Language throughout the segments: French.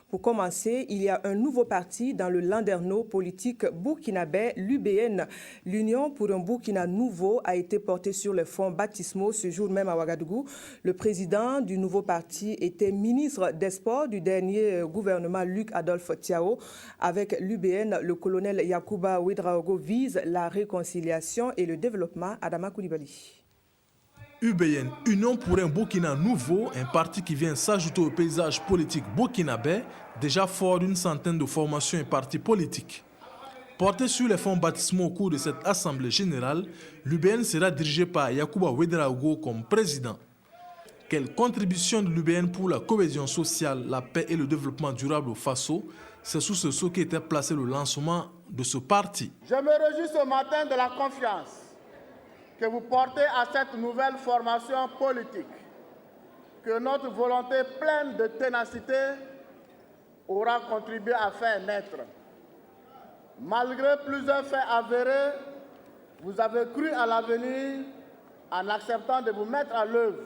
Pour commencer, il y a un nouveau parti dans le landerneau politique burkinabé, l'UBN. L'Union pour un Burkina nouveau a été portée sur les fonds baptismaux ce jour même à Ouagadougou. Le président du nouveau parti était ministre des Sports du dernier gouvernement Luc Adolphe Tiao. Avec l'UBN, le colonel Yacouba Ouedraogo vise la réconciliation et le développement. Adama Koulibaly. UBN, Union pour un Burkina nouveau, un parti qui vient s'ajouter au paysage politique burkinabé, déjà fort d'une centaine de formations et partis politiques. Porté sur les fonds baptismaux au cours de cette assemblée générale, l'UBN sera dirigé par Yacouba Ouedraogo comme président. Quelle contribution de l'UBN pour la cohésion sociale, la paix et le développement durable au Faso? C'est sous ce sceau qu'était placé le lancement de ce parti. Je me réjouis ce matin de la confiance que vous portez à cette nouvelle formation politique, que notre volonté pleine de ténacité aura contribué à faire naître. Malgré plusieurs faits avérés, vous avez cru à l'avenir en acceptant de vous mettre à l'œuvre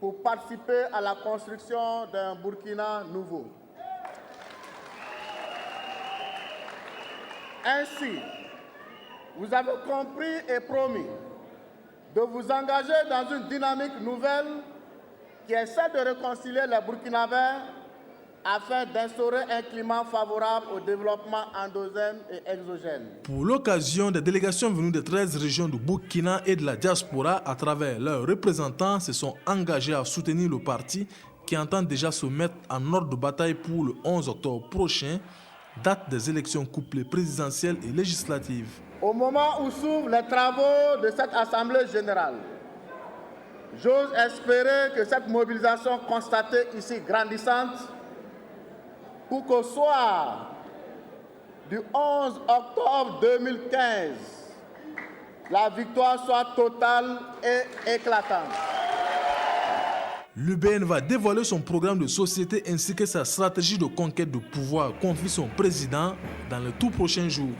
pour participer à la construction d'un Burkina nouveau. Ainsi, vous avez compris et promis de vous engager dans une dynamique nouvelle qui est celle de réconcilier les Burkinabés afin d'instaurer un climat favorable au développement endogène et exogène. Pour l'occasion, des délégations venues des 13 régions du Burkina et de la diaspora, à travers leurs représentants, se sont engagés à soutenir le parti qui entend déjà se mettre en ordre de bataille pour le 11 octobre prochain, date des élections couplées présidentielles et législatives. Au moment où s'ouvrent les travaux de cette Assemblée générale, j'ose espérer que cette mobilisation constatée ici grandissante, pour qu'au soir du 11 octobre 2015, la victoire soit totale et éclatante. L'UBN va dévoiler son programme de société ainsi que sa stratégie de conquête de pouvoir, confie son président dans les tout prochains jours.